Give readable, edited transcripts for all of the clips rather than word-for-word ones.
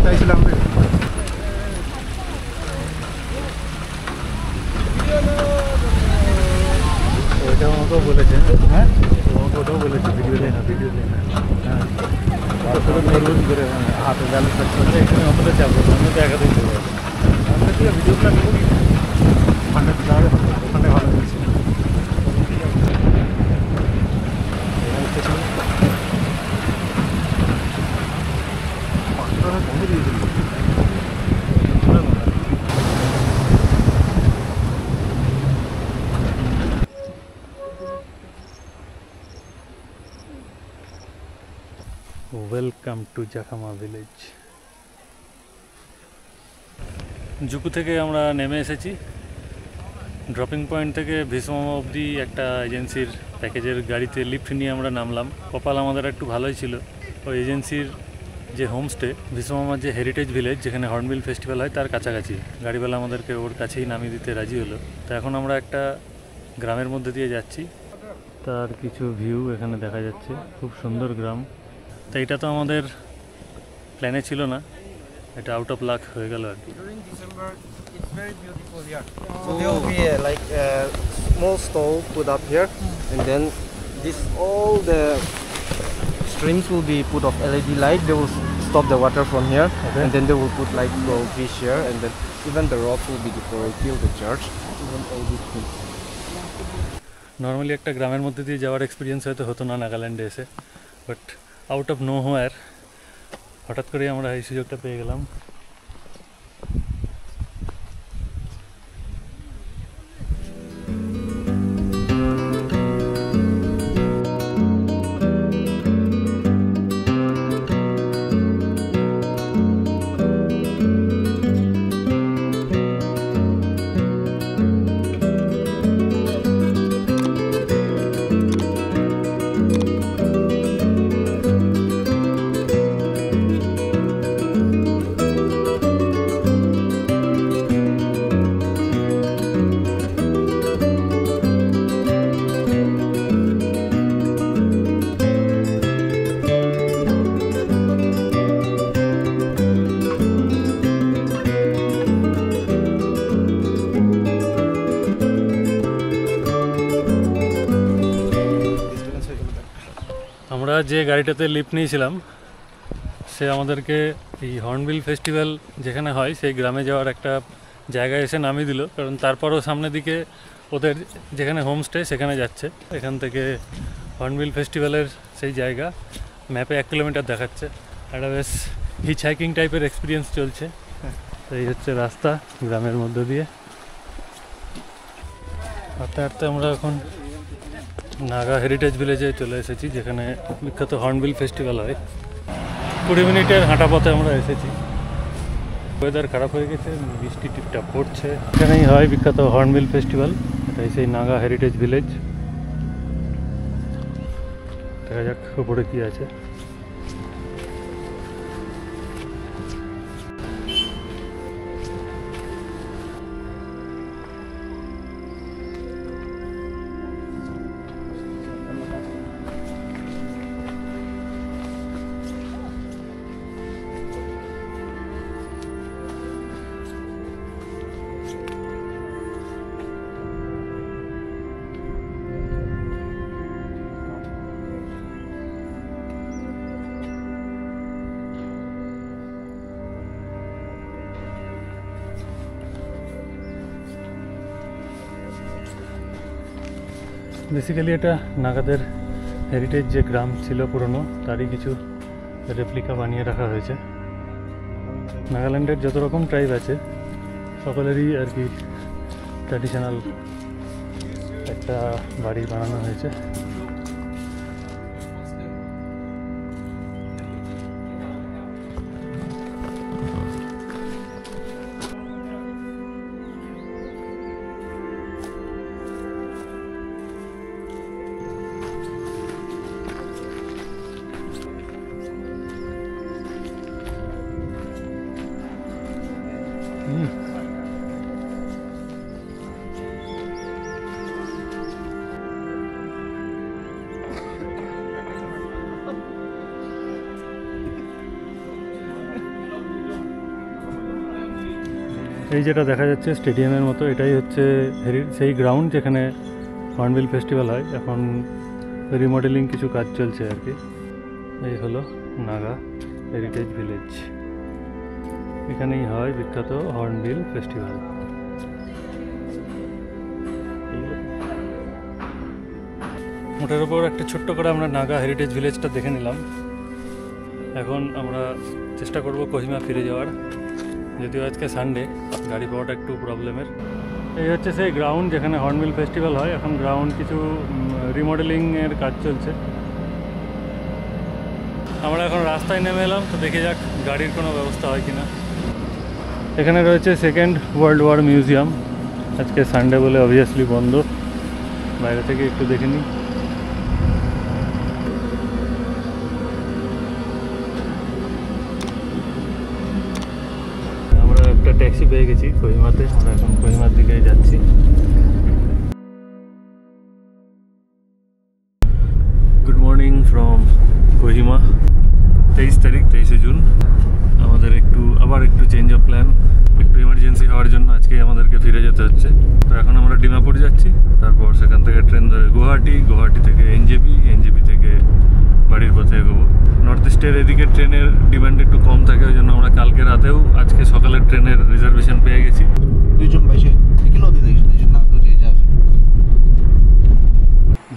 চাইছিলাম ওইটা আমাকেও বলেছে, হ্যাঁ আমাকে ওটাও বলেছে ভিডিও দেয় না, ভিডিও দেয় না। হ্যাঁ করে হাতে ব্যালেন্স করছে, এখানে অতটা চাপ করবো, আমি তো একাধিক চলে যাবো। আমরা কি ভিডিওগুলো নেবো কি ওখানে যাবে, ওখানে ভালো হয়েছে। বন্ধ দিয়েছিল welcome to Jakhama village. Dzukou থেকে আমরা নেমে এসেছি। ড্রপিং পয়েন্ট থেকে ভিসমা অবধি একটা এজেন্সির প্যাকেজের গাড়িতে লিফট নিয়ে আমরা নামলাম। কপাল আমাদের একটু ভালোই ছিল, ওই এজেন্সির যে হোমস্টে ভিসমা যে হেরিটেজ ভিলেজ যেখানে হর্নবিল ফেস্টিভ্যাল হয় তার কাছাকাছি। গাড়িওয়ালা আমাদেরকে ওর কাছেই নামিয়ে দিতে রাজি হলো। তো এখন আমরা একটা গ্রামের মধ্যে দিয়ে যাচ্ছি, তার কিছু ভিউ এখানে দেখা যাচ্ছে, খুব সুন্দর গ্রাম। তো এটা তো আমাদের প্ল্যানে ছিল না, এটা আউট অফ লাক হয়ে গেল আর কি। During December, it's very beautiful here. So there will be like a small stall put up here, and then all the streams will be put of LED light. They will stop the water from here, Okay. and then they will put like goldfish here, and then even the rock will be decorated till the church. Even all these things. Normally একটা গ্রামের মধ্যে দিয়ে যাওয়ার experience হয়তো হতো না নাগাল্যান্ডে এসে, but out of know where হঠাৎ করে আমরা এই সুযোগটা পেয়ে গেলাম। আমরা যে গাড়িটাতে লিফট নিয়েছিলাম সে আমাদেরকে এই হর্নবিল ফেস্টিভ্যাল যেখানে হয় সেই গ্রামে যাওয়ার একটা জায়গায় এসে নামিয়ে দিল, কারণ তারপরও সামনের দিকে ওদের যেখানে হোমস্টে সেখানে যাচ্ছে। এখান থেকে হর্নবিল ফেস্টিভ্যালের সেই জায়গা ম্যাপে 1 কিলোমিটার দেখাচ্ছে। একটা বেশ হিচ হাইকিং টাইপের এক্সপিরিয়েন্স চলছে। এই হচ্ছে রাস্তা গ্রামের মধ্য দিয়ে হাঁটতে হাঁটতে আমরা এখন নাগা হেরিটেজ ভিলেজে চলে এসেছি, যেখানে বিখ্যাত হর্নবিল ফেস্টিভ্যাল হয়। 20 মিনিটের হাঁটা পথে আমরা এসেছি। ওয়েদার খারাপ হয়ে গেছে, বৃষ্টি টিপটাপ পড়ছে। এখানেই হয় বিখ্যাত হর্নবিল ফেস্টিভ্যাল, এটাই সেই নাগা হেরিটেজ ভিলেজ। দেখা যাক উপরে কি আছে। বেসিক্যালি এটা নাগাদের হেরিটেজ যে গ্রাম ছিল পুরনো, তারই কিছু রেপ্লিকা বানিয়ে রাখা হয়েছে। নাগাল্যান্ডের যত রকম ট্রাইব আছে সকলেরই আর কি ট্র্যাডিশনাল একটা বাড়ি বানানো হয়েছে। এই যেটা দেখা যাচ্ছে স্টেডিয়ামের মতো, এটাই হচ্ছে সেই গ্রাউন্ড যেখানে হর্নবিল ফেস্টিভ্যাল হয়। এখন রিমডেলিং কিছু কাজ চলছে আর কি। এই হলো নাগা হেরিটেজ ভিলেজ, এখানেই হয় বিখ্যাত হর্নবিল ফেস্টিভ্যাল। মোটের ওপর একটা ছোট্ট করে আমরা নাগা হেরিটেজ ভিলেজটা দেখে নিলাম। এখন আমরা চেষ্টা করব কোহিমা ফিরে যাওয়ার, যদিও আজকে সানডে, গাড়ি পাওয়াটা একটু প্রবলেমের। এই হচ্ছে সেই গ্রাউন্ড যেখানে হর্নবিল ফেস্টিভ্যাল হয়। এখন গ্রাউন্ড কিছু রিমডেলিংয়ের কাজ চলছে। আমরা এখন রাস্তায় নেমে এলাম, তো দেখে যাক গাড়ির কোনো ব্যবস্থা হয় কিনা। এখানে রয়েছে সেকেন্ড ওয়ার্ল্ড ওয়ার মিউজিয়াম, আজকে সানডে বলে অবভিয়াসলি বন্ধ। বাইরে থেকে একটু দেখে নিই। আমরা একটা ট্যাক্সি পেয়ে গেছি কোহিমাতে, আমরা এখন কোহিমার দিকে যাচ্ছি। Good morning from Kohima. 23 তারিখ, 23শে জুন। আমাদের আবার একটু চেঞ্জ অফ প্ল্যান, একটু এমার্জেন্সি হওয়ার জন্য আজকে আমাদেরকে ফিরে যেতে হচ্ছে। তো এখন আমরা ডিমাপুর যাচ্ছি, তারপর সেখান থেকে ট্রেন ধরে গুয়াহাটি থেকে এনজেপি থেকে বাড়ির পথে এগোবো। নর্থ ইস্টের এদিকে ট্রেনের ডিমান্ড একটু কম থাকে, ওই জন্য আমরা কালকে রাতেও আজকে সকালের ট্রেনের রিজার্ভেশন পেয়ে গেছি।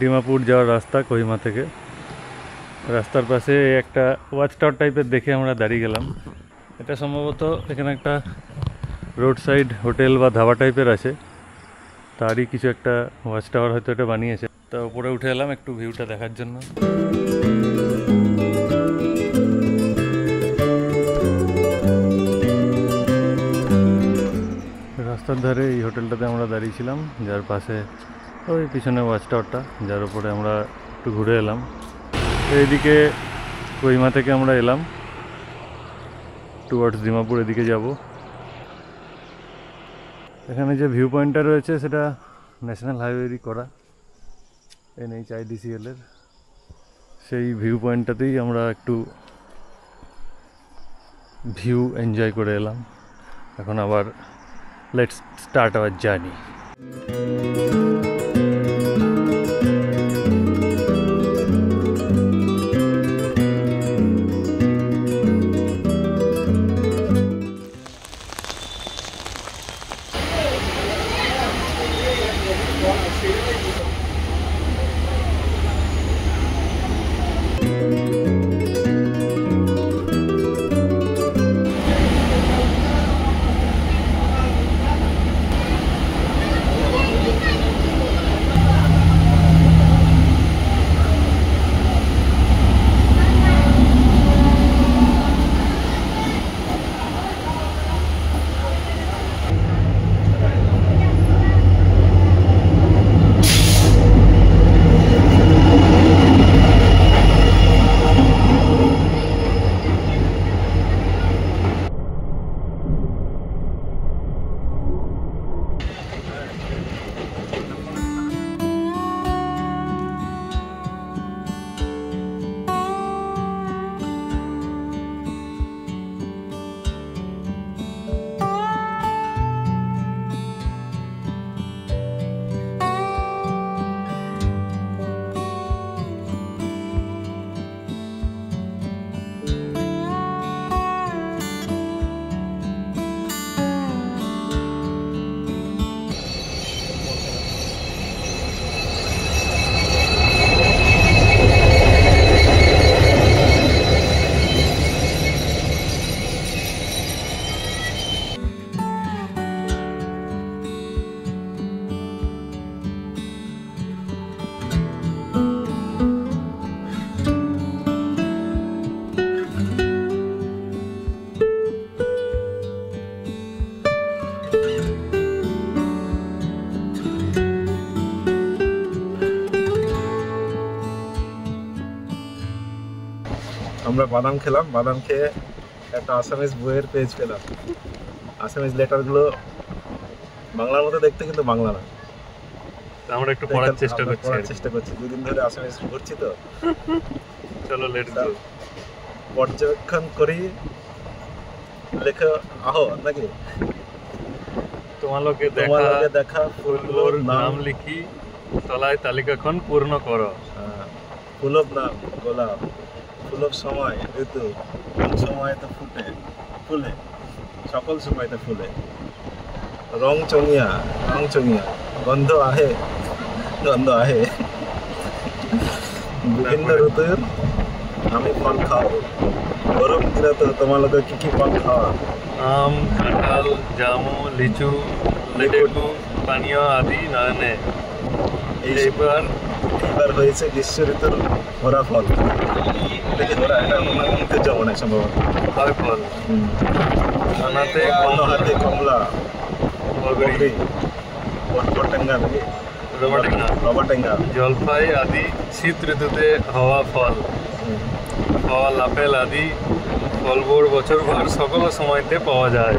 ডিমাপুর যাওয়ার রাস্তা কোহিমা থেকে। রাস্তার পাশে একটা ওয়াচ টাওয়ার টাইপের দেখে আমরা দাঁড়িয়ে গেলাম। এটা সম্ভবত এখানে একটা রোড সাইড হোটেল বা ধাবা টাইপের আছে, তারই কিছু একটা ওয়াচ টাওয়ার হয়তো এটা বানিয়েছে। তো উপরে উঠে এলাম একটু ভিউটা দেখার জন্য। রাস্তার ধারে এই হোটেলটাতে আমরা দাঁড়িয়েছিলাম, যার পাশে ওই পিছনে ওয়াচ টাওয়ারটা, যার উপরে আমরা একটু ঘুরে এলাম। এইদিকে কোহিমা থেকে আমরা এলাম টুয়ার্ডস ডিমাপুর, এদিকে যাব। এখানে যে ভিউ পয়েন্টটা রয়েছে সেটা ন্যাশনাল হাইওয়েরই করা, NHIDCL এর। সেই ভিউ পয়েন্টটাতেই আমরা একটু ভিউ এনজয় করে এলাম। এখন আবার লেটস স্টার্ট আওয়ার জার্নি। আমরা বাদাম খেলাম, বাদাম খেয়ে একটা আসামিজ বইয়ের পেজ পেলাম। আসামিজ লেটারগুলো বাংলার মতো দেখতে, কিন্তু বাংলা না। আমরা একটু পড়ার চেষ্টা করছি। দুদিন ধরে আসামিজ পড়ছি, তো চলো লেটস গো। পর্যবেক্ষণ করি লেখা আহো নাকি। তোমালোকে তোমালোকে দেখা ফুলবোৰ নাম লিখি চলাই তালিকাখন পূৰ্ণ কৰ। ফুলব নাম গোলাপ, ফুলব সময় ঋতু, কোন সময়তে ফুলে, সকল সময়তে ফুলে। রং চঙিয়া, গন্ধ আহে, বিভিন্ন ঋতুর আমি ফল খাও। গরম দিনে তোমালোকে কি ফল খাওয়া? আম, কাঁঠাল, জামু, লিচু, লেটেকু, পানীয় আদি নানে। এইবার হয়েছে গ্রীষ্ম ঋতুর ঘোরা ফল। এটা কি ঘোরা? এটা আমার মুখের যেমন সম্ভবত হয় ফল। আনাতে অন্য হাতে কমলা, বগরি, রবারটেঙ্গা, জলপাই আদি শীত ঋতুতে হওয়া ফল। ফল, আপেল আদি ফলবোৰ বছৰভৰ সকলো সময়তে পাওয়া যায়।